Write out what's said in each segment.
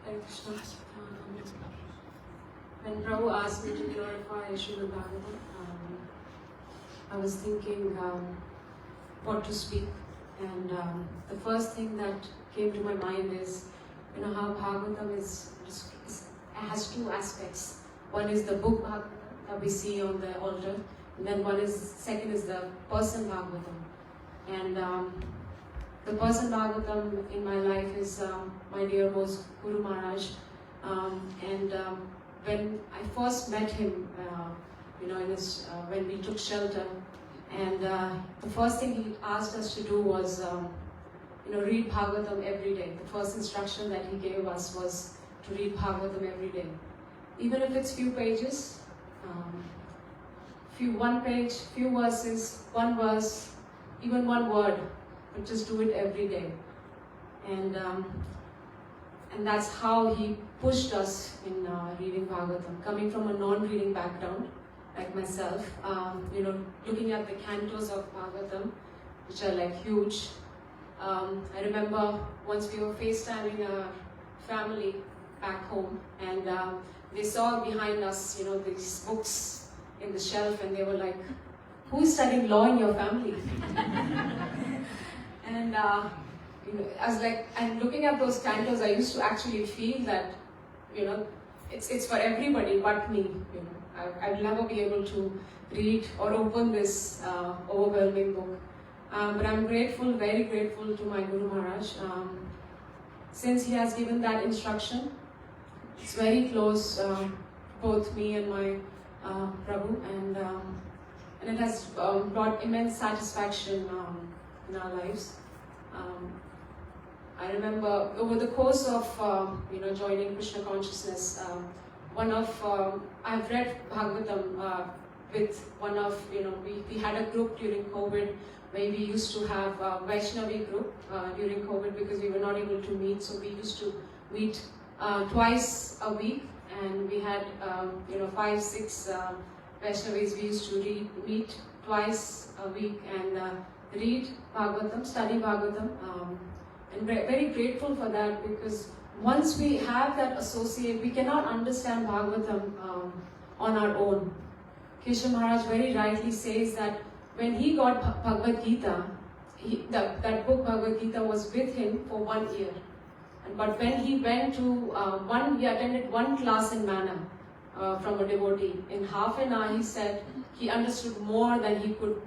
Hare Krishna. When Prabhu asked me to glorify Srimad Bhagavatam, I was thinking what to speak, and the first thing that came to my mind is, how Bhagavatam has two aspects. One is the book Bhagavatam that we see on the altar, and then second is the person Bhagavatam. And the person Bhagavatam in my life is my dear most Guru Maharaj. When I first met him, when we took shelter, and the first thing he asked us to do was, read Bhagavatam every day. The first instruction that he gave us was to read Bhagavatam every day. Even if it's few pages, one page, few verses, one verse, even one word, but just do it every day. And that's how he pushed us in reading Bhagavatam. Coming from a non-reading background, like myself, looking at the cantos of Bhagavatam, which are like huge. I remember once we were FaceTiming a family back home, and they saw behind us, these books in the shelf, and they were like, "Who is studying law in your family?" And I was like, and looking at those cantos, I used to actually feel that, it's for everybody but me. I'd never be able to read or open this overwhelming book. But I'm grateful, very grateful to my Guru Maharaj. Since he has given that instruction, it's very close, both me and my Prabhu, and it has brought immense satisfaction in our lives. I remember over the course of joining Krishna consciousness, I've read Bhagavatam with one of, we had a group during COVID where we used to have a Vaishnavi group during COVID because we were not able to meet, so we used to meet twice a week, and we had 5-6 Vaishnavis. We used to meet twice a week and read Bhagavatam, study Bhagavatam, and very grateful for that, because once we have that associate, we cannot understand Bhagavatam on our own. Keshav Maharaj very rightly says that when he got Bhagavad Gita, that book Bhagavad Gita was with him for 1 year. But when he went to he attended one class in Manna from a devotee. In half an hour, he said he understood more than he could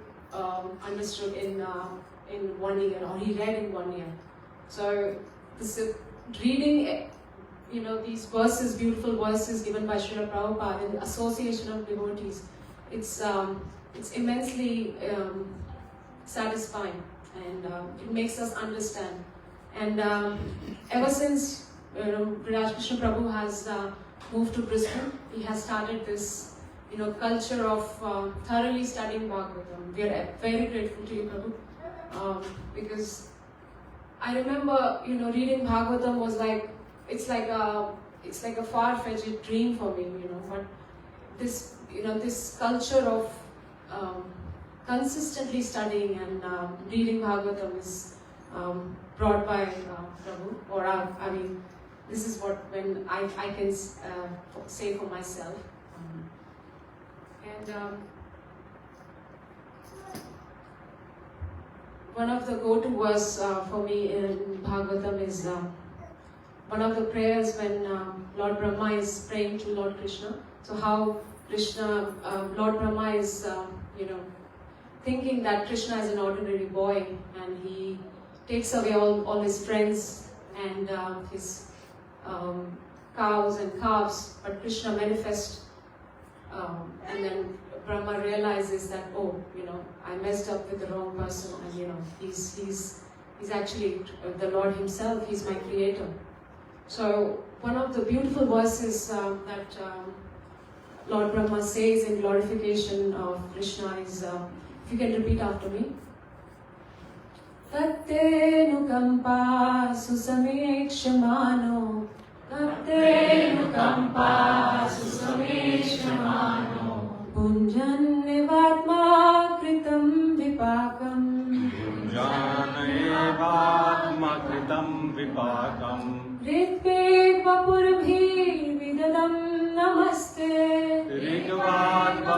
understood in 1 year, or he read in 1 year. So this reading, these verses, beautiful verses given by Srila Prabhupada in the association of devotees, it's immensely satisfying, and it makes us understand. And ever since Viraj Krishna Prabhu has moved to Brisbane, he has started this culture of thoroughly studying Bhagavatam. We are very grateful to you, Prabhu, because I remember reading Bhagavatam was like it's like a far-fetched dream for me, but this culture of consistently studying and reading Bhagavatam is brought by Prabhu, or this is what when I can say for myself. One of the go-to verse for me in Bhagavatam is one of the prayers when Lord Brahma is praying to Lord Krishna. So how Krishna, Lord Brahma is, thinking that Krishna is an ordinary boy, and he takes away all his friends and his cows and calves, but Krishna manifests, and then Brahma realizes that, I messed up with the wrong person, and he's actually the Lord himself, he's my creator. So one of the beautiful verses that Lord Brahma says in glorification of Krishna is, if you can repeat after me. Tatte nukampa susamekshamano, tatte nukampa susamekshamano, punjan nevatma kritam vipakam, punjan nevatma kritam vipakam, ritve vapur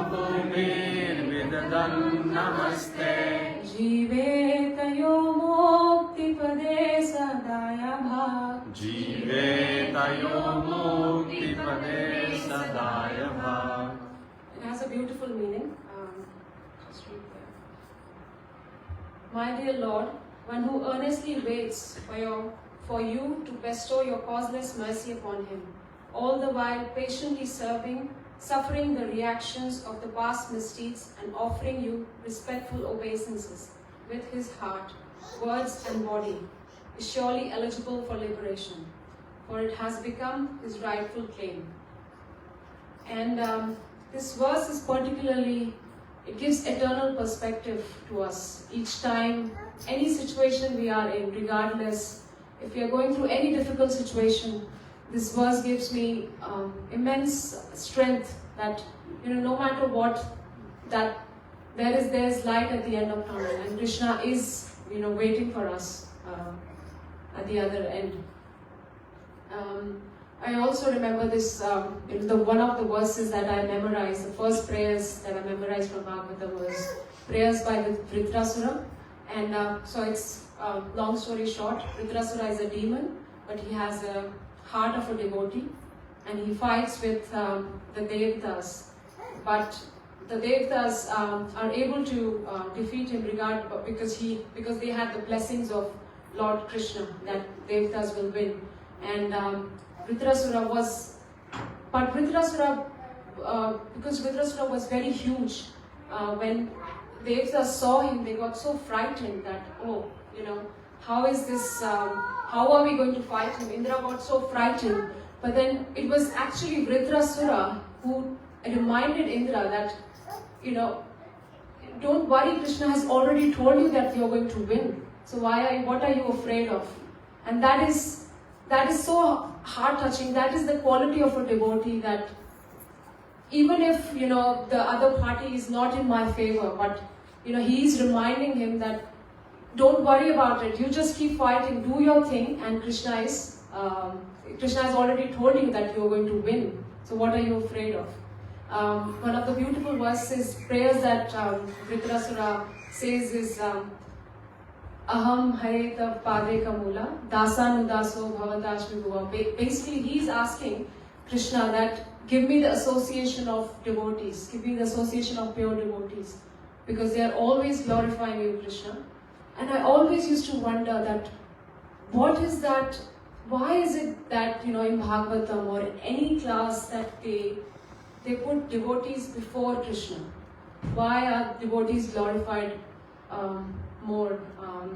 Bhumir Namaste. Jivetayo Muktipade Sadaya Bhag. Jivetayo Muktipade Sadaya Bhag. It has a beautiful meaning. Just read there. My dear Lord, one who earnestly waits for you to bestow your causeless mercy upon him, all the while patiently suffering the reactions of the past misdeeds and offering you respectful obeisances with his heart, words and body, is surely eligible for liberation, for it has become his rightful claim. And this verse is particularly, it gives eternal perspective to us. Each time, any situation we are in, regardless, if we are going through any difficult situation, this verse gives me immense strength that, no matter what, that there's light at the end of tunnel, and Krishna is, waiting for us at the other end. I also remember this, one of the verses that I memorized, the first prayers that I memorized from Bhagavatham was prayers by Vritrasura. And so it's, long story short, Vritrasura is a demon, but he has a heart of a devotee, and he fights with the Devotees. But the Devotees are able to defeat him because they had the blessings of Lord Krishna, that Devotees will win. And Vritrasura was, because Vritrasura was very huge, when Devotees saw him, they got so frightened that, how is this, how are we going to fight him? Indra got so frightened. But then it was actually Vritrasura who reminded Indra that, don't worry, Krishna has already told you that you're going to win. So what are you afraid of? And that is so heart-touching. That is the quality of a devotee, that even if, the other party is not in my favor, but, he is reminding him that, don't worry about it, you just keep fighting, do your thing, and Krishna has already told you that you're going to win. So what are you afraid of? One of the beautiful verses, prayers that Vritrasura says is, Aham Hare Tav Pade Kamula, Dasanudaso Bhavatashmi Bhuva. Basically, he's asking Krishna that, give me the association of devotees, give me the association of pure devotees, because they are always glorifying you, Krishna. And I always used to wonder that, what is that, why is it that, in Bhagavatam or in any class that they put devotees before Krishna? Why are devotees glorified more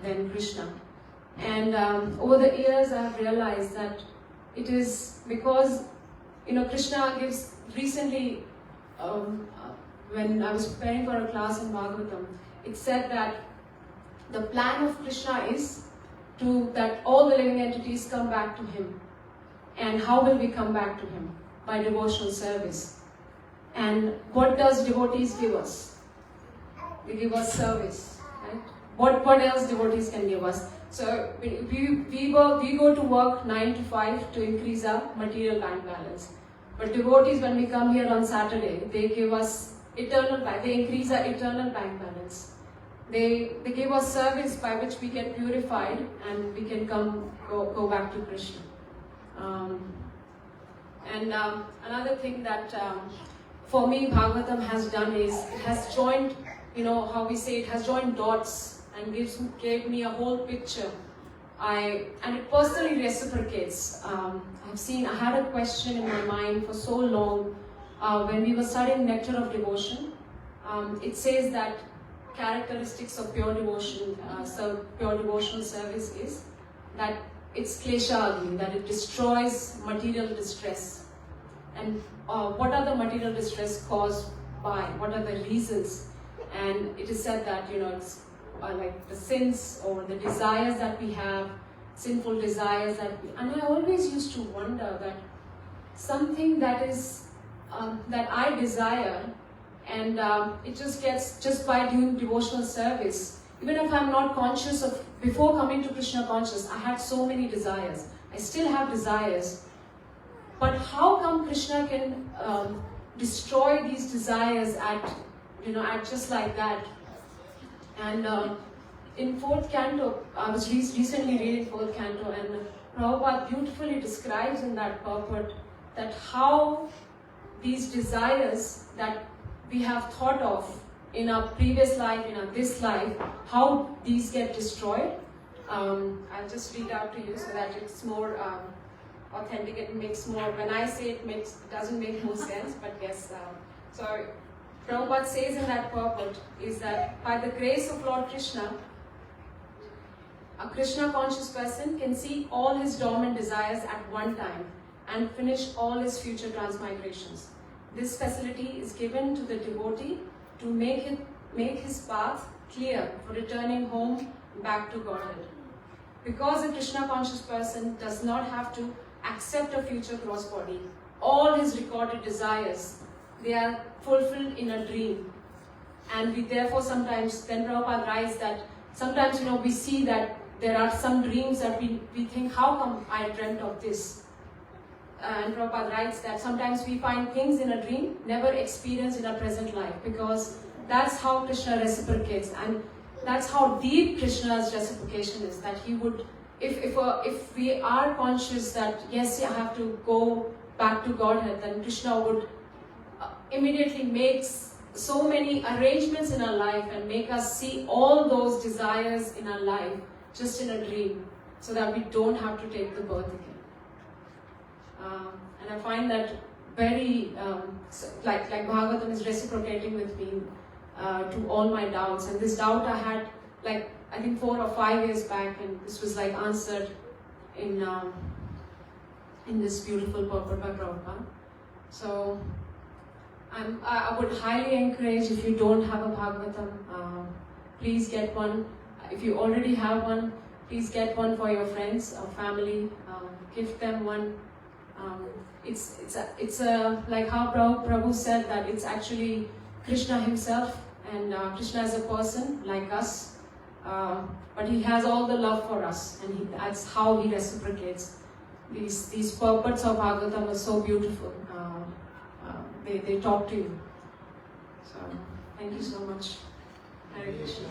than Krishna? And over the years I have realized that it is because, Krishna gives, recently when I was preparing for a class in Bhagavatam, it said that the plan of Krishna is that all the living entities come back to him. And how will we come back to him? By devotional service. And what does devotees give us? They give us service, right? What else devotees can give us? So we go to work 9 to 5 to increase our material bank balance. But devotees, when we come here on Saturday, they give us eternal bank. They increase our eternal bank balance. They give us service by which we get purified and we can go back to Krishna. Another thing that for me Bhagavatam has done is it has joined, how we say, it has joined dots and gave me a whole picture. And it personally reciprocates. I had a question in my mind for so long when we were studying Nectar of Devotion. It says that characteristics of pure devotion, pure devotional service is that it's kleshagni, that it destroys material distress. And what are the material distress caused by? What are the reasons? And it is said that, it's like the sins or the desires that we have, sinful desires and I always used to wonder that something that is, that I desire, and it just gets, just by doing devotional service, even if I'm not conscious of, before coming to Krishna conscious, I had so many desires. I still have desires. But how come Krishna can destroy these desires at just like that. And in 4th canto, I was recently reading 4th canto, and Prabhupada beautifully describes in that purport that how these desires that we have thought of in our previous life, in our this life, how these get destroyed. I'll just read out to you so that it's more authentic. It makes more, when I say it doesn't make more sense, but yes. So Prabhupada says in that purport is that by the grace of Lord Krishna, a Krishna conscious person can see all his dormant desires at one time and finish all his future transmigrations. This facility is given to the devotee to make his path clear for returning home back to Godhead. Because a Krishna conscious person does not have to accept a future cross body, all his recorded desires, they are fulfilled in a dream. And we therefore sometimes, then Prabhupada writes that sometimes we see that there are some dreams that we think, how come I dreamt of this? And Prabhupada writes that sometimes we find things in a dream never experienced in our present life, because that's how Krishna reciprocates, and that's how deep Krishna's reciprocation is. That he would, if we are conscious that yes, I have to go back to Godhead, then Krishna would immediately make so many arrangements in our life and make us see all those desires in our life just in a dream, so that we don't have to take the birth again. And I find that very, like Bhagavatham is reciprocating with me to all my doubts. And this doubt I had, like, I think 4 or 5 years back, and this was like answered in this beautiful purport by Prabhupada. So I would highly encourage, if you don't have a Bhagavatham, please get one. If you already have one, please get one for your friends or family. Gift them one. It's like how Prabhu said that it's actually Krishna himself, and Krishna is a person like us, but he has all the love for us, and that's how he reciprocates. These purports of Bhagavatam are so beautiful. They talk to you. So thank you so much. Hare Krishna.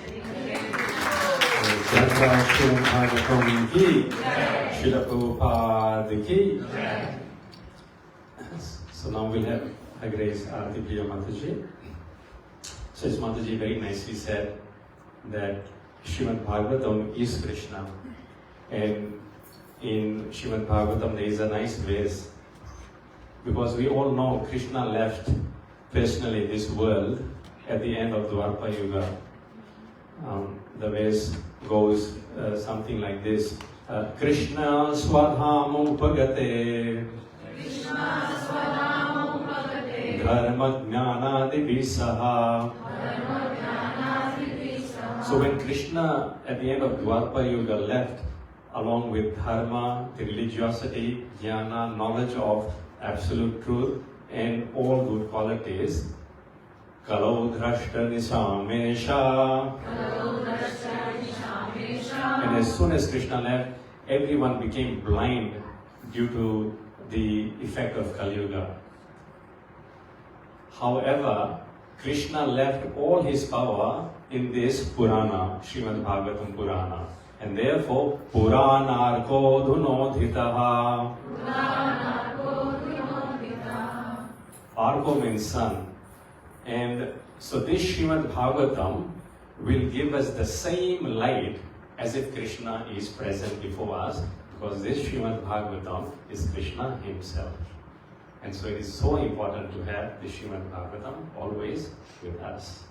So now we'll have Her Grace Arati Priya Mataji. So as Mataji very nicely said that Srimad Bhagavatam is Krishna, and in Srimad Bhagavatam there is a nice verse, because we all know Krishna left personally this world at the end of Dwapara Yuga. The verse goes something like this: Krishna Swadhamo Bhagate Dharma Jnana Divisaha. So when Krishna at the end of Dwapara Yuga left, along with dharma, the religiosity, jnana, knowledge of absolute truth, and all good qualities, Kalau Drashta Nisamesha. And as soon as Krishna left, everyone became blind due to the effect of Kali Yuga. However, Krishna left all his power in this Purana, Srimad Bhagavatam Purana. And therefore, Puranarko Dhunodhitaha. Arko means sun. And so this Srimad Bhagavatam will give us the same light as if Krishna is present before us, because this Srimad Bhagavatam is Krishna himself. And so it is so important to have the Srimad Bhagavatam always with us.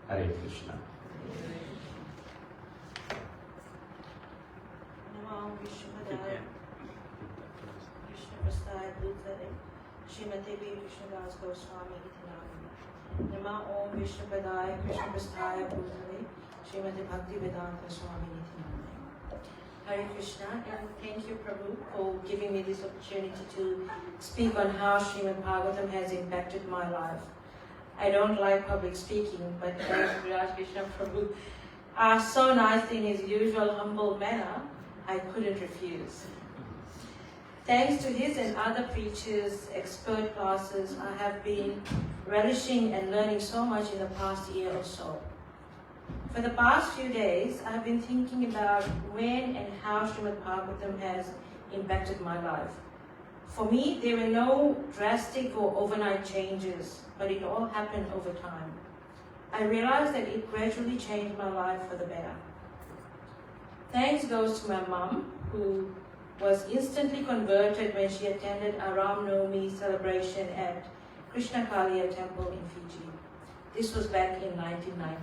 Hare Krishna. Shrimati Krishnadas Goswami Iti Nama Om Vishnupadaya Krishna Prasthaya Bhutale Shrimati Bhakti Vedanta Swami Iti. Hare Krishna, and thank you, Prabhu, for giving me this opportunity to speak on how Srimad Bhagavatam has impacted my life. I don't like public speaking, but Viraj Krishna Prabhu asked so nicely in his usual humble manner, I couldn't refuse. Thanks to his and other preachers' expert classes, I have been relishing and learning so much in the past year or so. For the past few days, I've been thinking about when and how Srimad Bhagavatam has impacted my life. For me, there were no drastic or overnight changes, but it all happened over time. I realized that it gradually changed my life for the better. Thanks goes to my mum, who was instantly converted when she attended a Ram Navami celebration at Krishna Kaliya temple in Fiji. This was back in 1990.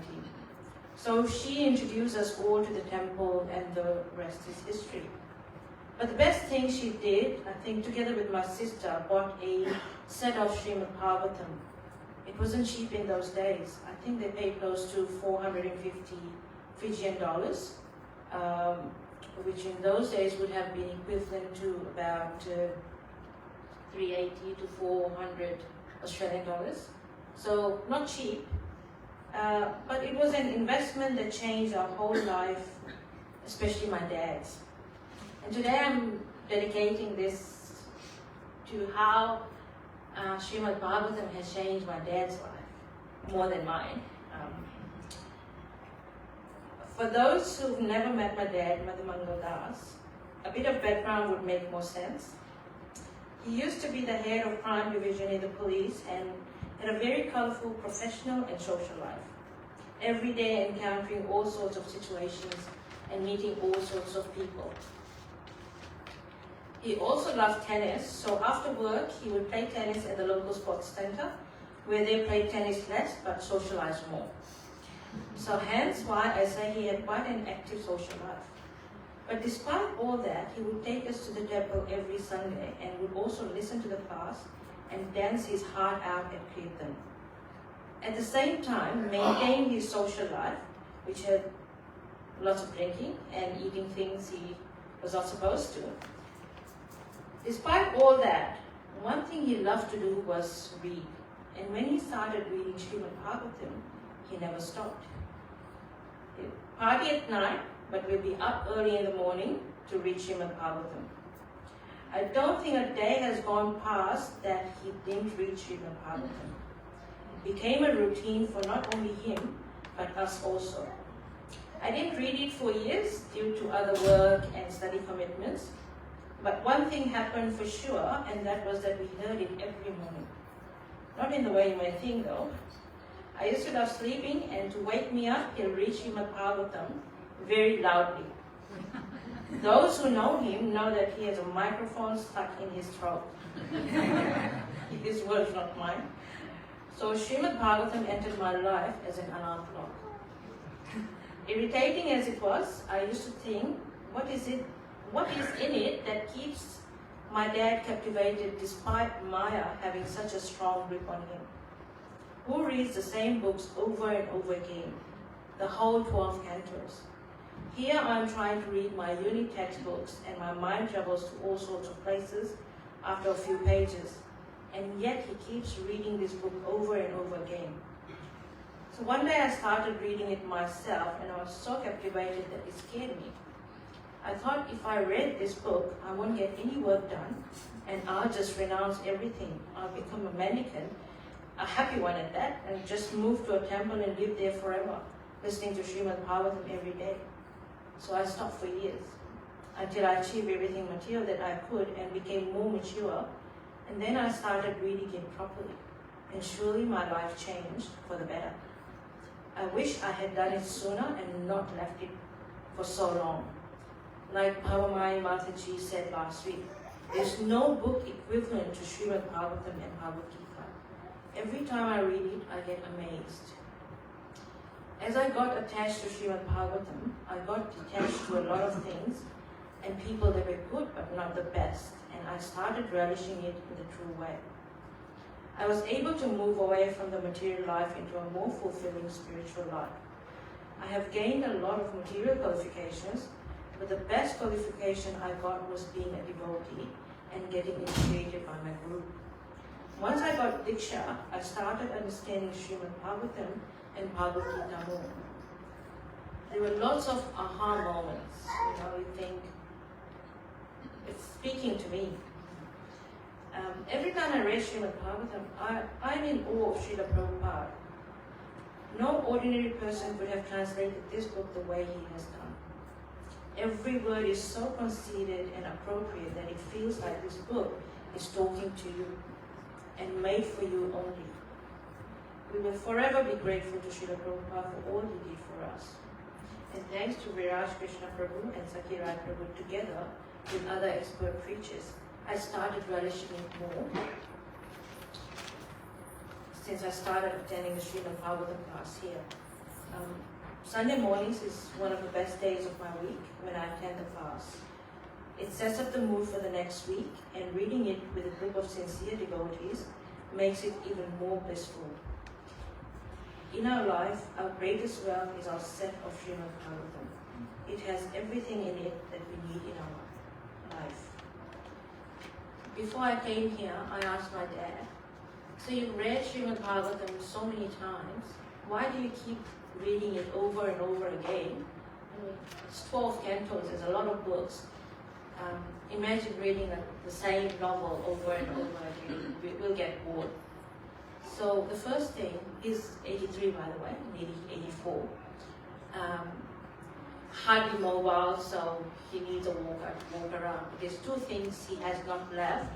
So she introduced us all to the temple, and the rest is history. But the best thing she did, I think, together with my sister, bought a set of Srimad Bhagavatam. It wasn't cheap in those days. I think they paid close to 450 Fijian dollars, which in those days would have been equivalent to about 380 to 400 Australian dollars. So not cheap, but it was an investment that changed our whole life, especially my dad's. And today I'm dedicating this to how Srimad Bhagavatam has changed my dad's life, more than mine. For those who've never met my dad, Mother Mangal Das, a bit of background would make more sense. He used to be the head of crime division in the police and had a very colorful professional and social life, every day encountering all sorts of situations and meeting all sorts of people. He also loved tennis, so after work he would play tennis at the local sports center, where they played tennis less but socialized more. So hence why I say he had quite an active social life. But despite all that, he would take us to the temple every Sunday and would also listen to the class and dance his heart out at Kirtan. At the same time, maintain his social life, which had lots of drinking and eating things he was not supposed to. Despite all that, one thing he loved to do was read. And when he started reading Srimad Bhagavatam, he never stopped. He'd party at night, but we'd be up early in the morning to read Srimad Bhagavatam. I don't think a day has gone past that he didn't read Srimad Bhagavatam. It became a routine for not only him, but us also. I didn't read it for years due to other work and study commitments, but one thing happened for sure, and that was that we heard it every morning. Not in the way you may think though. I used to love sleeping, and to wake me up, he'll read Srimad Bhagavatam very loudly. Those who know him know that he has a microphone stuck in his throat. His words, not mine. So Srimad Bhagavatam entered my life as an alarm clock. Irritating as it was, I used to think, what is in it that keeps my dad captivated despite Maya having such a strong grip on him? Who reads the same books over and over again, the whole 12 cantos? Here I'm trying to read my uni textbooks and my mind travels to all sorts of places after a few pages, and yet he keeps reading this book over and over again. So one day I started reading it myself, and I was so captivated that it scared me. I thought if I read this book, I won't get any work done, and I'll just renounce everything. I'll become a mendicant, a happy one at that, and just move to a temple and live there forever, listening to Srimad Bhagavatam every day. So I stopped for years, until I achieved everything material that I could and became more mature, and then I started reading it properly, and surely my life changed for the better. I wish I had done it sooner and not left it for so long. Like Bhavamai Mataji said last week, there's no book equivalent to Srimad Bhagavatam and Bhagavad Gita. Every time I read it, I get amazed. As I got attached to Srimad Bhagavatam, I got detached to a lot of things and people that were good but not the best, and I started relishing it in the true way. I was able to move away from the material life into a more fulfilling spiritual life. I have gained a lot of material qualifications, but the best qualification I got was being a devotee and getting initiated by my guru. Once I got Diksha, I started understanding Srimad Bhagavatam and Bhagavad Gita more. There were lots of aha moments. You think, it's speaking to me. Every time I read Srimad Bhagavatam, I'm in awe of Srila Prabhupada. No ordinary person could have translated this book the way he has done. Every word is so conceited and appropriate that it feels like this book is talking to you and made for you only. We will forever be grateful to Srila Prabhupada for all he did for us. And thanks to Viraj Krishna Prabhu and Sakirai Prabhu together with other expert preachers, I started relishing it more since I started attending the Srimad Bhagavatam class here. Sunday mornings is one of the best days of my week when I attend the class. It sets up the mood for the next week, and reading it with a group of sincere devotees makes it even more blissful. In our life, our greatest wealth is our set of Srimad Bhagavatam. It has everything in it that we need in our life. Before I came here, I asked my dad, so you've read Srimad Bhagavatam so many times, why do you keep reading it over and over again? I mean, it's 12 cantos, there's a lot of books. Imagine reading the same novel over and over again. We'll get bored. So the first thing is 83, by the way, 84. Hardly mobile, so he needs a walk around. There's two things he has not left,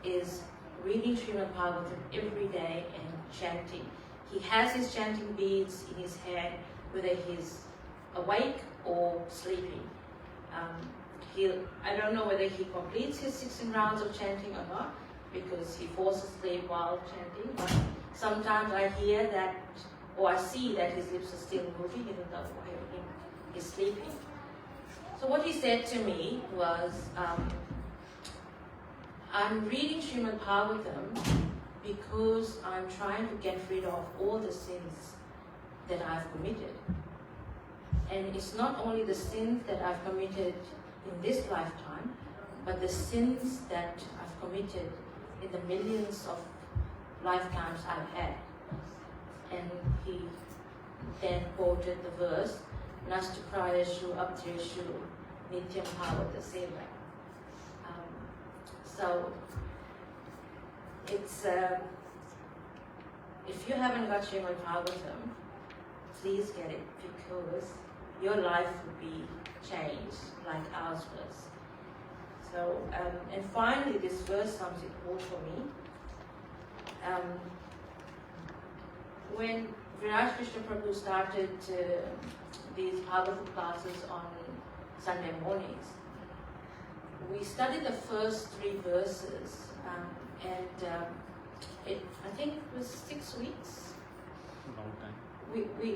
is reading Srimad Bhagavatam every day and chanting. He has his chanting beads in his hand, whether he's awake or sleeping. I don't know whether he completes his 16 rounds of chanting or not, because he falls asleep while chanting, but sometimes I hear that, or I see that his lips are still moving, even though he's sleeping. So what he said to me was, I'm reading Srimad Bhagavatam because I'm trying to get rid of all the sins that I've committed. And it's not only the sins that I've committed in this lifetime, but the sins that I've committed in the millions of lifetimes I've had. And he then quoted the verse, Nastu Prayashu Abdreshu Nityam Bhavata Seva. So it's if you haven't got Srimad Bhagavatam, please get it, because your life will be changed like ours was. So, and finally, this verse sums it all for me. When Viraj Krishna Prabhu started these Bhagavatam classes on Sunday mornings, we studied the first 3 verses, I think it was 6 weeks. Long time.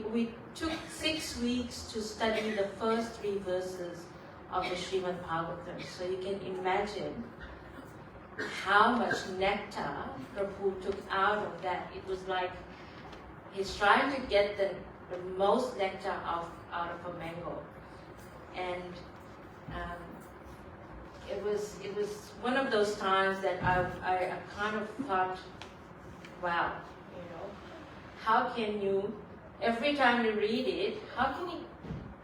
We took 6 weeks to study the first 3 verses of the Srimad Bhagavatam. So you can imagine how much nectar Prabhu took out of that. It was like he's trying to get the most nectar out of a mango. And it was one of those times that I kind of thought, wow, how can you, every time you read it, how can you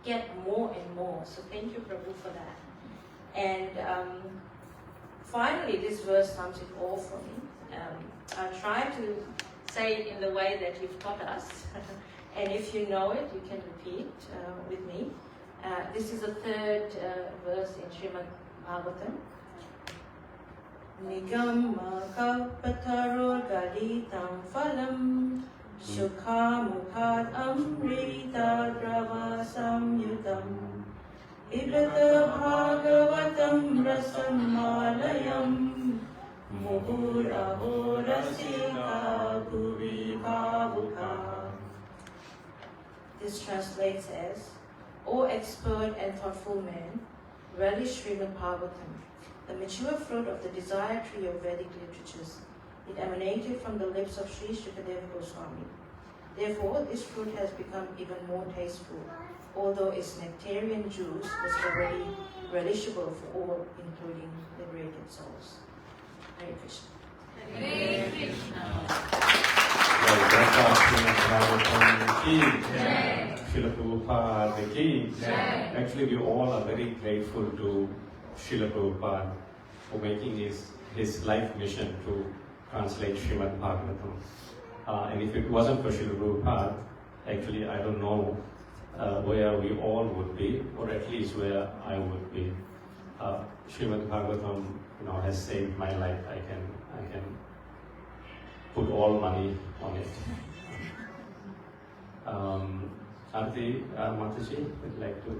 get more and more? So thank you, Prabhu, for that. And finally, this verse sums it all for me. I'll try to say it in the way that you've taught us. And if you know it, you can repeat with me. This is the 3rd verse in Srimad Bhagavatam. Nigamma kalpataro galitam phalam Shukha mukhat amrita drava samyutam Ibata bhagavatam rasamalayam Muhuraho rasika bhuvi bhavuka. This translates as, O expert and thoughtful man, relish Srimad Bhagavatam, the mature fruit of the desire tree of Vedic literatures. It emanated from the lips of Sri Shukadeva Goswami. Therefore, this fruit has become even more tasteful, although its nectarian juice was already relishable for all, including liberated souls. Hare Krishna. Hare Krishna. Srila Prabhupada ki. Actually, we all are very grateful to Srila Prabhupada for making his his life mission to translate Srimad Bhagavatam. And if it wasn't for Srila Prabhupada, actually I don't know where we all would be, or at least where I would be. Srimad Bhagavatam, has saved my life. I can put all money on it. Aarti Mataji would like to.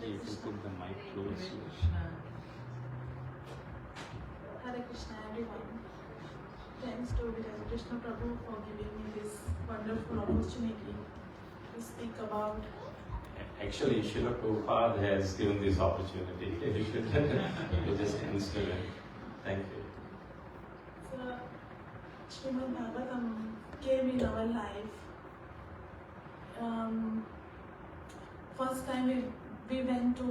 You can put the mic close. Hare Krishna everyone. Thanks to Viraj Krishna Prabhu for giving me this wonderful opportunity to speak about. Actually, Srila Prabhupada has given this opportunity. You just answer it. Thank you. So, Srimad Bhagavatam came in our life. First time we went to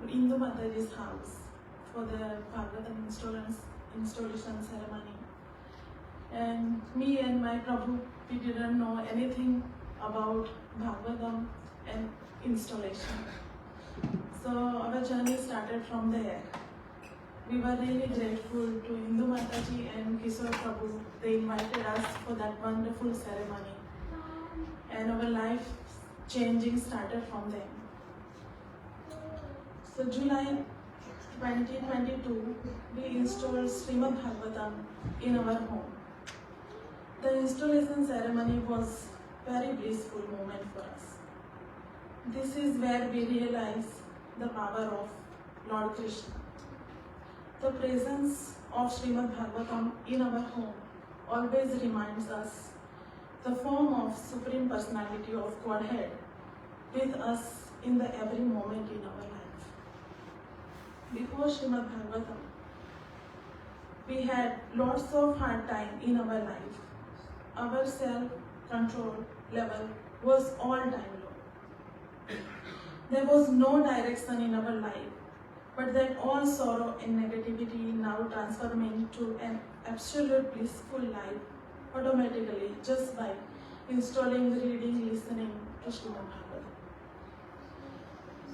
Indu Mataji's house for the Bhagavatam installation ceremony. And me and my Prabhu, we didn't know anything about Bhagavatam and installation. So our journey started from there. We were really grateful to Indu Mataji and Kishore Prabhu. They invited us for that wonderful ceremony. And our life changing started from them. So July 2022, we installed Srimad Bhagavatam in our home. The installation ceremony was very blissful moment for us. This is where we realize the power of Lord Krishna. The presence of Srimad Bhagavatam in our home always reminds us the form of Supreme Personality of Godhead with us in the every moment in our life. Before Srimad Bhagavatam, we had lots of hard time in our life. Our self-control level was all-time low. There was no direction in our life, but that all sorrow and negativity now transforming to an absolute blissful life automatically just by installing, reading, listening to Srimad Bhagavatam.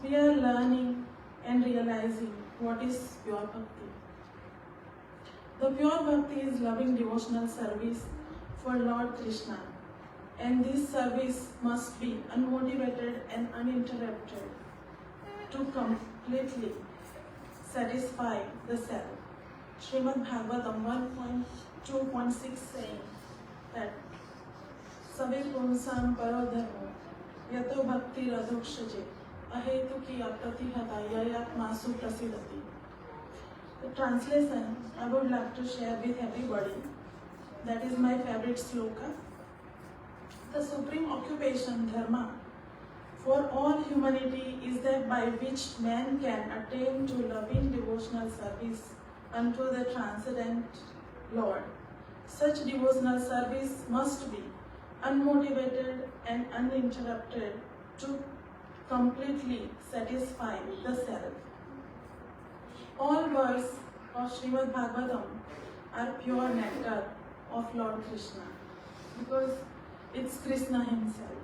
We are learning and realizing what is pure bhakti. The pure bhakti is loving devotional service for Lord Krishna, and this service must be unmotivated and uninterrupted to completely satisfy the self. Srimad Bhagavatam 1.2.6 saying that Sabe punsam paro dharmo yato bhakti radhokshje ahetu ki apratihata yayat masu prasidati. The translation I would like to share with everybody. That is my favorite sloka. The supreme occupation dharma for all humanity is that by which man can attain to loving devotional service unto the transcendent Lord. Such devotional service must be unmotivated and uninterrupted to completely satisfy the self. All words of Srimad Bhagavatam are pure nectar of Lord Krishna because it's Krishna himself.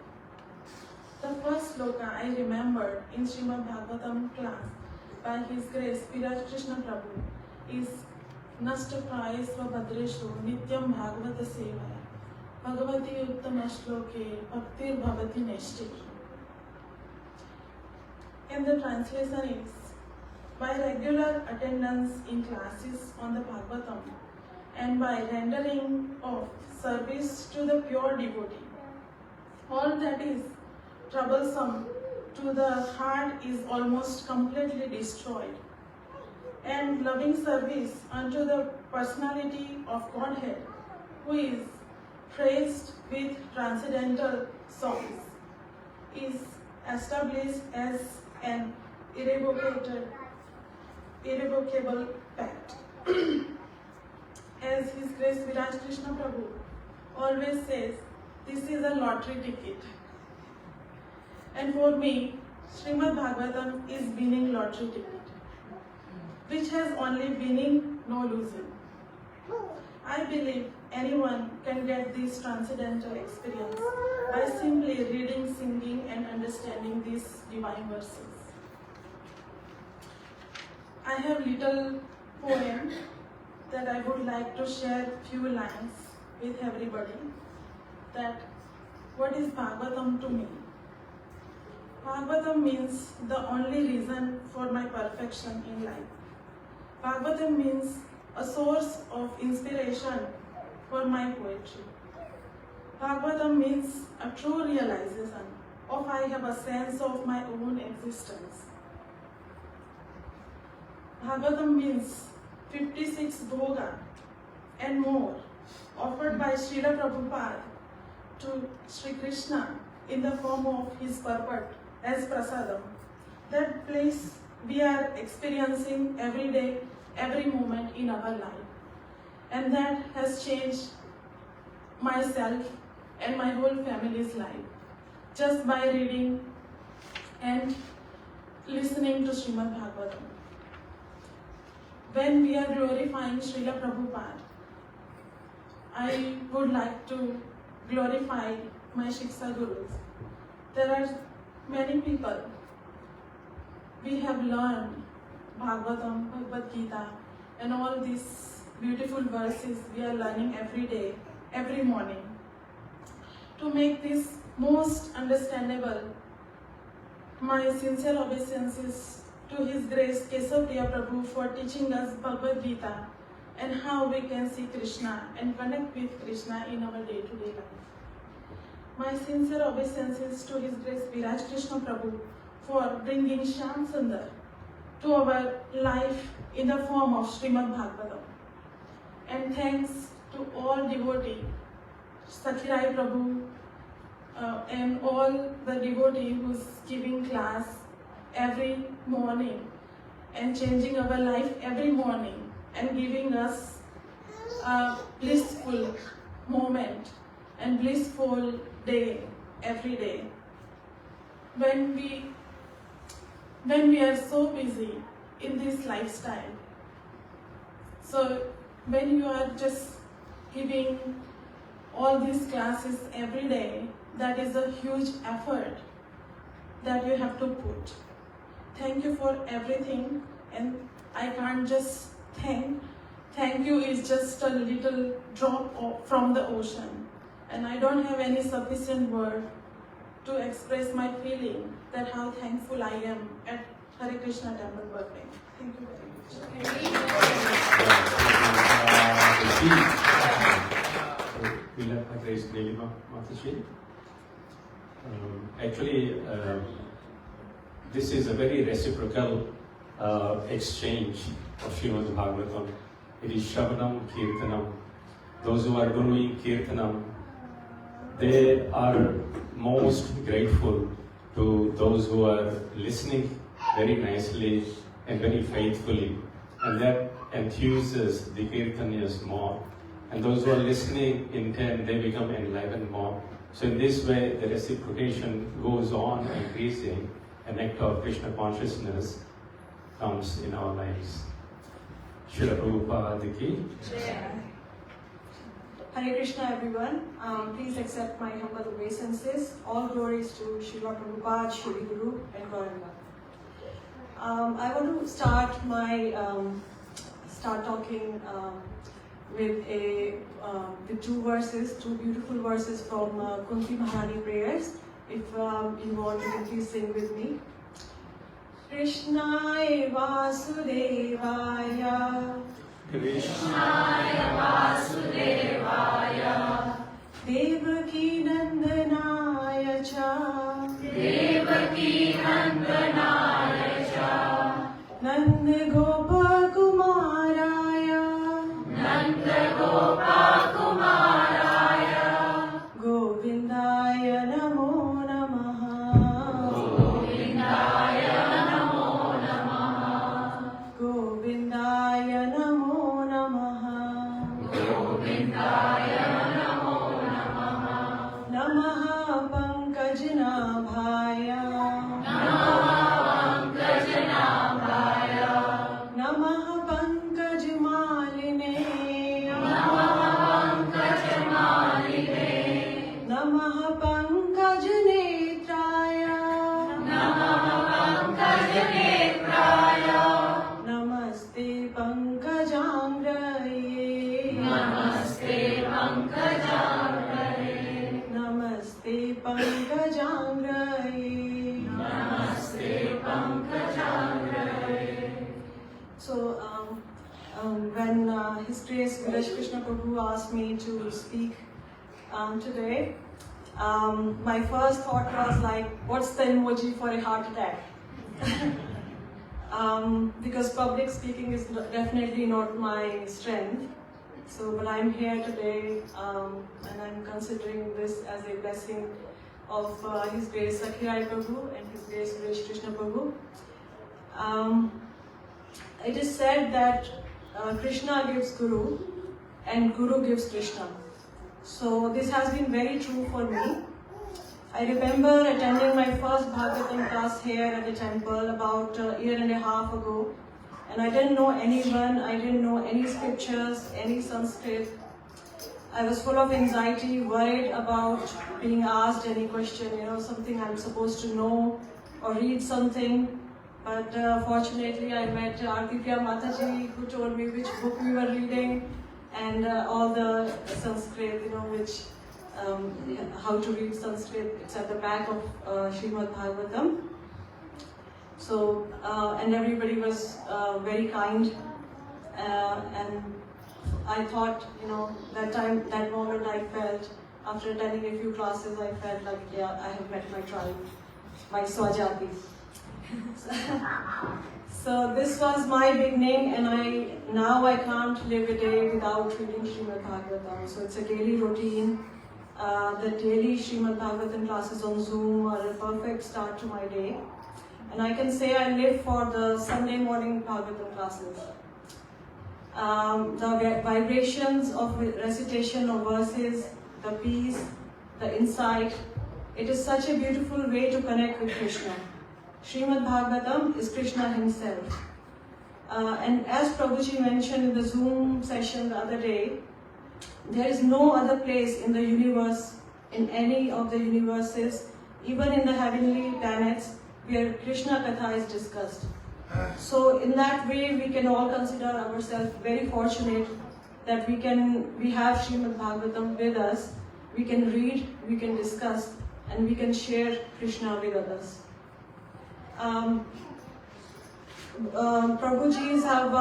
The first sloka I remembered in Srimad Bhagavatam class by His Grace Viraj Krishna Prabhu is Nashta Praya Svabhadreshu Nityam Bhagavata Sevaya Bhagavati Uttama Shloke Bhaktir Bhavati Neshti. And the translation is, by regular attendance in classes on the Bhagavatam and by rendering of service to the pure devotee, all that is troublesome to the heart is almost completely destroyed, and loving service unto the personality of Godhead, who is praised with transcendental songs, is established as an irrevocable fact. As His Grace Viraj Krishna Prabhu always says, this is a lottery ticket. And for me, Srimad Bhagavatam is winning lottery ticket, which has only winning, no losing. I believe anyone can get this transcendental experience by simply reading, singing, and understanding these divine verses. I have little poem that I would like to share few lines with everybody. That what is Bhagavatam to me? Bhagavatam means the only reason for my perfection in life. Bhagavatam means a source of inspiration for my poetry. Bhagavatam means a true realization of I have a sense of my own existence. Bhagavatam means 56 bhoga and more offered by Srila Prabhupada to Sri Krishna in the form of his purport as prasadam. That place we are experiencing every day, every moment in our life. And that has changed myself and my whole family's life just by reading and listening to Srimad Bhagavatam. When we are glorifying Srila Prabhupada, I would like to glorify my Shiksha Gurus. There are many people. We have learned Bhagavatam, Bhagavad Gita, and all these beautiful verses we are learning every day, every morning. To make this most understandable, my sincere obeisances to His Grace Kesav-Priya Prabhu for teaching us Bhagavad Gita and how we can see Krishna and connect with Krishna in our day-to-day life. My sincere obeisances to His Grace Viraj Krishna Prabhu for bringing Shyam Sundar to our life in the form of Srimad Bhagavatam. And thanks to all devotees, Sakhirai Prabhu, and all the devotees who's giving class every morning and changing our life every morning and giving us a blissful moment and blissful day every day. When we are so busy in this lifestyle, so when you are just giving all these classes every day, that is a huge effort that you have to put. Thank you for everything, and I can't just thank you is just a little drop from the ocean, and I don't have any sufficient word to express my feeling that how thankful I am at Hare Krishna Temple Burbank. Thank you very much. We'll have Hare Grace Nilima Mataji. Actually, this is a very reciprocal exchange of Srimad Bhagavatam. It is Shravanam Kirtanam. Those who are doing Kirtanam, they are most grateful to those who are listening very nicely and very faithfully. And that enthuses the Kirtanias more. And those who are listening in turn, they become enlivened more. So in this way, the reciprocation goes on increasing, and nectar of Krishna consciousness comes in our lives. Srila Prabhupada ki Jai. Hare Krishna, everyone. Please accept my humble obeisances. All glories to Srila Prabhupada, Shri Guru, and Gauranga. I want to start talking with two beautiful verses from Kunti Maharani prayers. If you want, you can please sing with me. Krishnaya Vasudevaya, Krishnaya Vasudevaya, Devaki Nandanaya Cha, Devaki Nandanaya Cha, Nanda Gopa Kumaraya, Nanda Gopa Kumaraya, Govindaya Namo Namaha, Govindaya Namo Namaha, Govindaya Namo Namaha, Govindaya Namo Grace Viraj Krishna Prabhu asked me to speak today, my first thought was like, what's the emoji for a heart attack? Because public speaking is definitely not my strength. So, but I'm here today, and I'm considering this as a blessing of His Grace Hare Prabhu and His Grace Viraj Krishna Prabhu. It is said that Krishna gives Guru and Guru gives Krishna. So this has been very true for me. I remember attending my first Bhagavatham class here at the temple about a year and a half ago. And I didn't know anyone, I didn't know any scriptures, any Sanskrit. I was full of anxiety, worried about being asked any question, something I'm supposed to know or read something. But fortunately, I met Artipya Mataji, who told me which book we were reading and all the Sanskrit, how to read Sanskrit. It's at the back of Srimad Bhagavatam. So, and everybody was very kind. And I thought, that moment I felt, after attending a few classes, I felt like, yeah, I have met my tribe, my Swajati. So this was my beginning, and now I can't live a day without reading Srimad Bhagavatam. So it's a daily routine. The daily Srimad Bhagavatam classes on Zoom are a perfect start to my day. And I can say I live for the Sunday morning Bhagavatam classes. The vibrations of recitation of verses, the peace, the insight, it is such a beautiful way to connect with Krishna. Srimad Bhagavatam is Krishna himself. And as Prabhuji mentioned in the Zoom session the other day, there is no other place in the universe, in any of the universes, even in the heavenly planets, where Krishna Katha is discussed. So in that way, we can all consider ourselves very fortunate that we have Srimad Bhagavatam with us. We can read, we can discuss, and we can share Krishna with others. Prabhujis have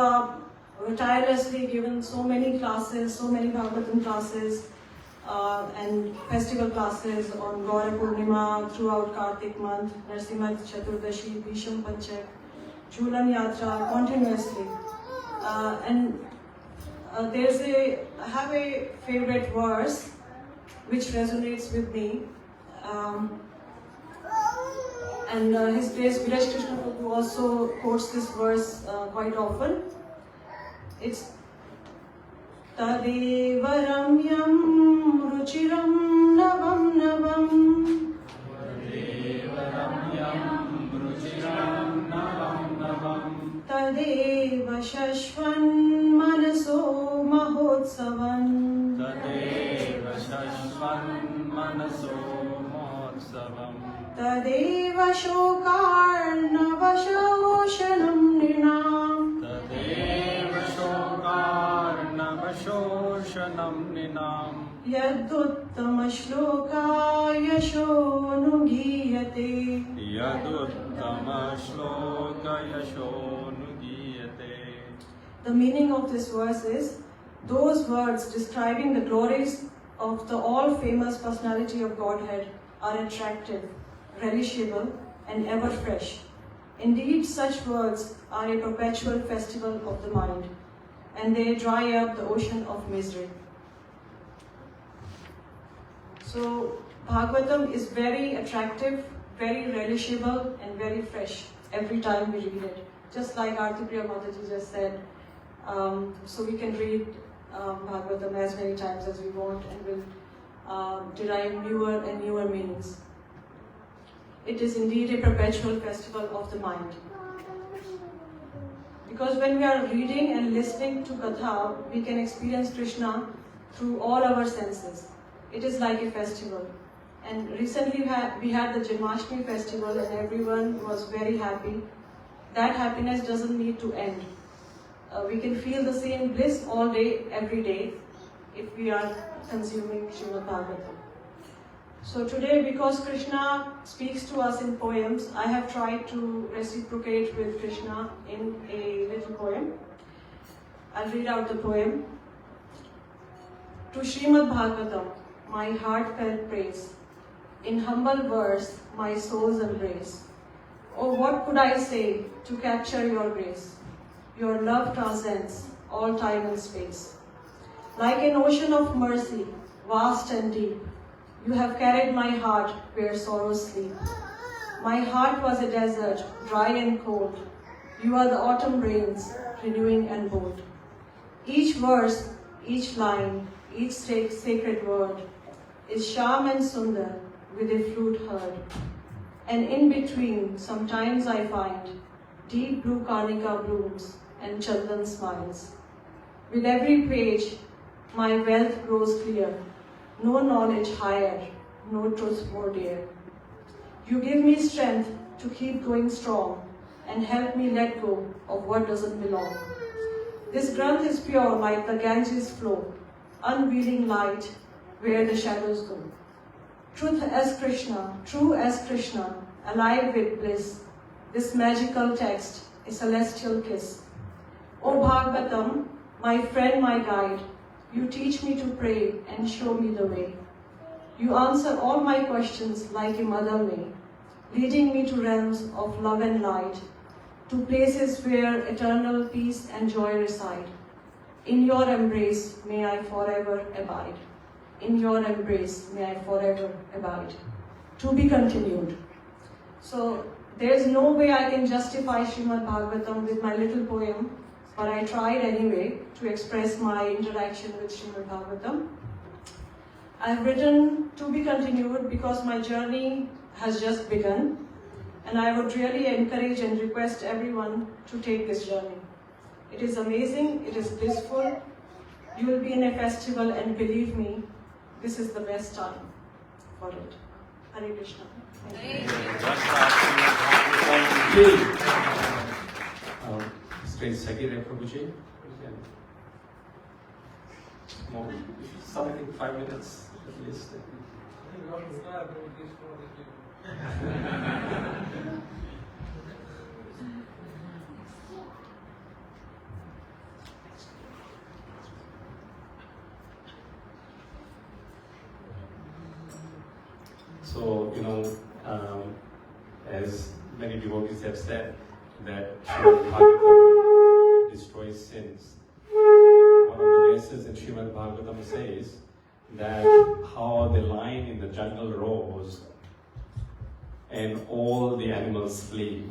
tirelessly given so many classes, so many Bhagavatam classes and festival classes on Gaura Purnima throughout Kartik month, Narsimha Chaturdashi, Bhisham Panchak, Jhulan Yatra, continuously. And I have a favorite verse which resonates with me. And His Grace Viraj Krishna Prabhu also quotes this verse quite often. It's Tadeva Ramyam Ruchiram Navam Navam Tadeva Ramyam Ruchiram Navam Navam Tadeva Shashvan Manaso Mahotsavan Tadeva Shashvan Manaso Mahotsavam Tadeva Shokarnavashoshanam Nrinam Tadeva Shokarnavashoshanam Ninam Yaduttama Shloka Yashonugiyate. Yaduttama Shloka Yashonugiyate. The meaning of this verse is, those words describing the glories of the all-famous personality of Godhead are attractive, relishable, and ever fresh. Indeed, such words are a perpetual festival of the mind, and they dry up the ocean of misery. So, Bhagavatam is very attractive, very relishable, and very fresh every time we read it. Just like Artipriya Mataji just said, so we can read Bhagavatam as many times as we want and will derive newer and newer meanings. It is indeed a perpetual festival of the mind. Because when we are reading and listening to Katha, we can experience Krishna through all our senses. It is like a festival. And recently we had the Janmashtami festival and everyone was very happy. That happiness doesn't need to end. We can feel the same bliss all day, every day, if we are consuming Srimad Bhagavatam. So today, because Krishna speaks to us in poems, I have tried to reciprocate with Krishna in a little poem. I'll read out the poem. To Srimad Bhagavatam, my heartfelt praise. In humble verse, my soul's embrace. Oh, what could I say to capture your grace? Your love transcends all time and space. Like an ocean of mercy, vast and deep, you have carried my heart where sorrows sleep. My heart was a desert, dry and cold. You are the autumn rains, renewing and bold. Each verse, each line, each sacred word is Sham and Sundar with a flute heard. And in between, sometimes I find deep blue carnica blooms and Chandan smiles. With every page, my wealth grows clear. No knowledge higher, no truth more dear. You give me strength to keep going strong and help me let go of what doesn't belong. This Granth is pure like the Ganges flow, unveiling light where the shadows go. Truth as Krishna, true as Krishna, alive with bliss, this magical text, a celestial kiss. O Bhagavatam, my friend, my guide, you teach me to pray and show me the way. You answer all my questions like a mother may, leading me to realms of love and light, to places where eternal peace and joy reside. In your embrace may I forever abide. In your embrace may I forever abide. To be continued. So there is no way I can justify Srimad Bhagavatam with my little poem, but I tried anyway to express my interaction with Srimad Bhagavatam. I've written to be continued because my journey has just begun, and I would really encourage and request everyone to take this journey. It is amazing, it is blissful. You will be in a festival, and believe me, this is the best time for it. Hare Krishna. Thank you. Straight Sagire Prabhuji. More, something 5 minutes at least. So, as many devotees have said, that Srimad Bhagavatam destroys sins. One of the verses in Srimad Bhagavatam says that how the lion in the jungle roars and all the animals flee.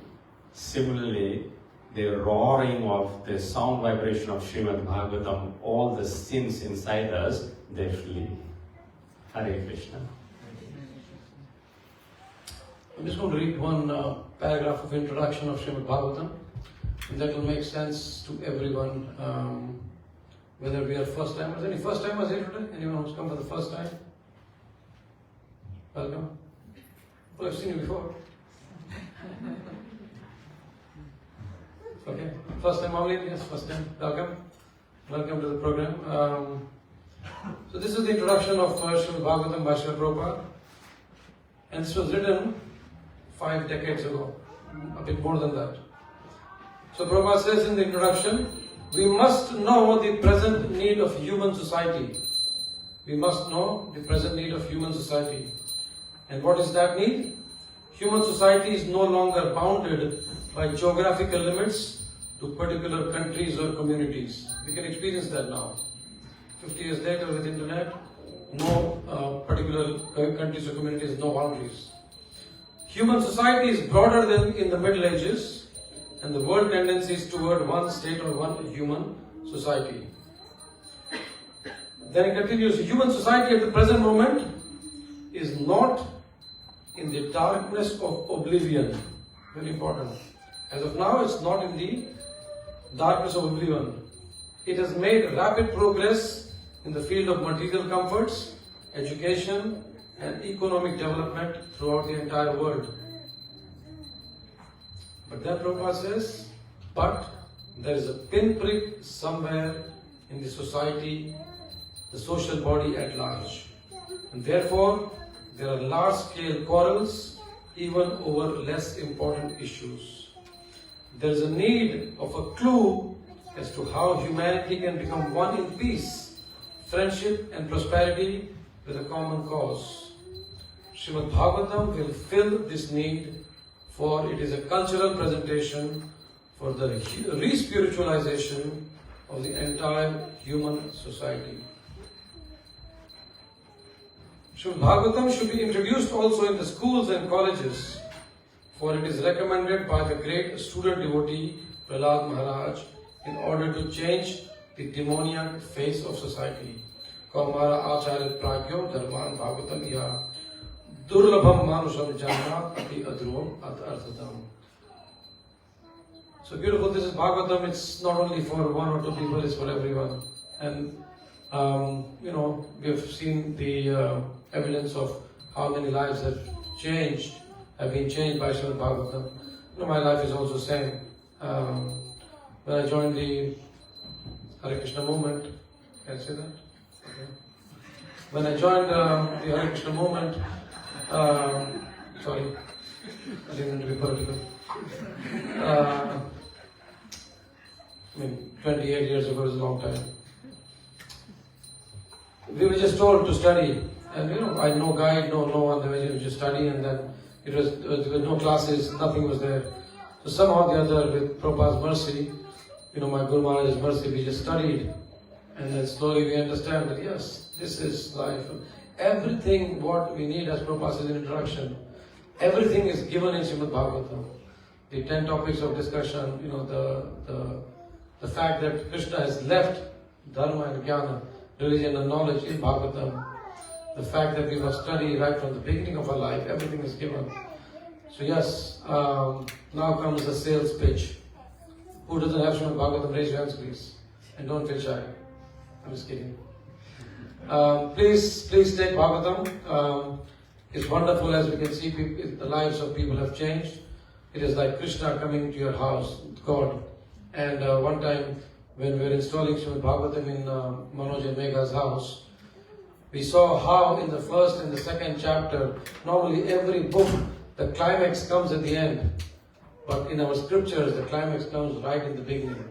Similarly, the roaring of the sound vibration of Srimad Bhagavatam, all the sins inside us, they flee. Hare Krishna. I'm just going to read one paragraph of introduction of Srimad Bhagavatam, and that will make sense to everyone, whether we are first timers. Any first timers here today? Anyone who's come for the first time? Welcome. Well, I've seen you before. Okay. First time only? Yes, first time. Welcome. Welcome to the program. So this is the introduction of Srimad Bhagavatam by Srila Prabhupada, and this was written 5 decades ago, a bit more than that. So Prabhupada says in the introduction, we must know the present need of human society. We must know the present need of human society. And what is that need? Human society is no longer bounded by geographical limits to particular countries or communities. We can experience that now. 50 years later with internet, no particular countries or communities, no boundaries. Human society is broader than in the Middle Ages, and the world tendency is toward one state or one human society. Then it continues, human society at the present moment is not in the darkness of oblivion. Very important. As of now, it's not in the darkness of oblivion. It has made rapid progress in the field of material comforts, education, and economic development throughout the entire world. But then Prabhupada says, but there is a pinprick somewhere in the society, the social body at large. And therefore, there are large-scale quarrels even over less important issues. There is a need of a clue as to how humanity can become one in peace, friendship and prosperity with a common cause. Srimad Bhagavatam will fill this need, for it is a cultural presentation for the re-spiritualization of the entire human society. Srimad Bhagavatam should be introduced also in the schools and colleges, for it is recommended by the great student devotee Prahlad Maharaj in order to change the demoniac face of society. Kaumara Acharya Pragyo Dharman Bhagavatam Ya Durlabham Manusham Janat Ati Adruvam At Arthadam. So beautiful, this is Bhagavatam. It's not only for one or two people, it's for everyone. And we have seen the evidence of how many lives have been changed by Srimad Bhagavatam. My life is also the same. When I joined the Hare Krishna movement, can I say that? Okay. When I joined the Hare Krishna movement, sorry, I didn't mean to be political. 28 years ago is a long time. We were just told to study, and I had no guide, no one. They were just study, and then there was no classes, nothing was there. So somehow or the other, with Prabhupada's mercy, my Guru Maharaj's mercy, we just studied, and then slowly we understand that yes, this is life. Everything what we need, as Prabhupada says in introduction, everything is given in Srimad Bhagavatam. The 10 topics of discussion, the fact that Krishna has left Dharma and Jnana, religion and knowledge in Bhagavatam, the fact that we must study right from the beginning of our life, everything is given. So yes, now comes the sales pitch. Who doesn't have Srimad Bhagavatam? Raise your hands, please. And don't feel shy. I'm just kidding. Please take Bhagavatam. It's wonderful, as we can see, the lives of people have changed. It is like Krishna coming to your house, God. And one time, when we were installing Srimad Bhagavatam in Manoj and Megha's house, we saw how in the first and the second chapter, normally every book, the climax comes at the end. But in our scriptures, the climax comes right in the beginning,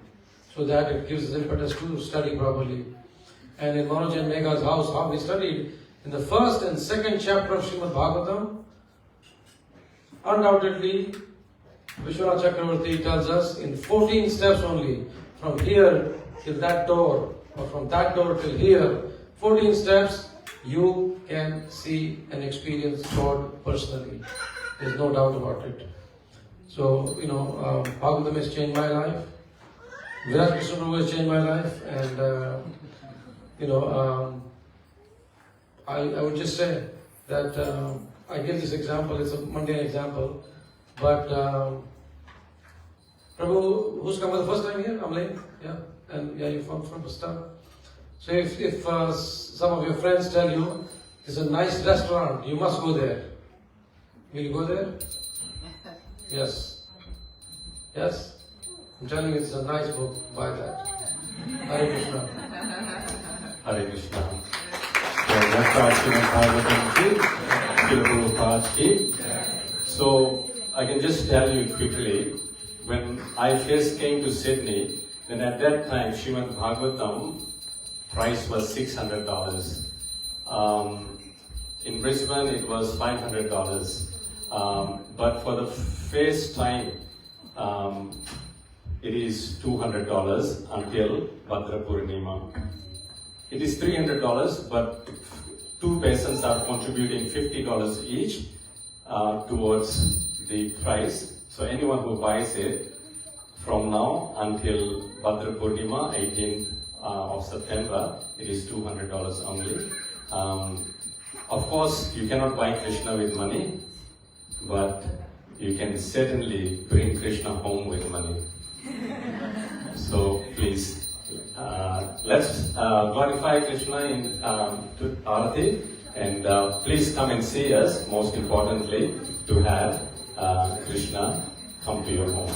so that it gives us impetus to study properly. And in Manoj and Megha's house, how we studied in the first and second chapter of Srimad Bhagavatam, undoubtedly, Vishwanath Chakravarti tells us in 14 steps only, from here till that door, or from that door till here, 14 steps, you can see and experience God personally. There's no doubt about it. So, Bhagavatam has changed my life. Viraj Prabhu has changed my life. And, I would just say that I give this example, it's a mundane example, but Prabhu, who's come for the first time here? I'm late, yeah? And yeah, you're from Pakistan. So if some of your friends tell you, it's a nice restaurant, you must go there. Will you go there? Yes. Yes? I'm telling you, it's a nice book. Buy that. Hare Krishna. Hare Krishna. So I can just tell you quickly, when I first came to Sydney, then at that time Srimad Bhagavatam price was $600. In Brisbane it was $500. But for the first time, it is $200 until Bhadra Purnima. It is $300, but two persons are contributing $50 each towards the price. So anyone who buys it from now until Bhadra Purnima, 18th of September, it is $200 only. Of course, you cannot buy Krishna with money, but you can certainly bring Krishna home with money. So please, let's glorify Krishna in Arati, and please come and see us, most importantly, to have Krishna come to your home.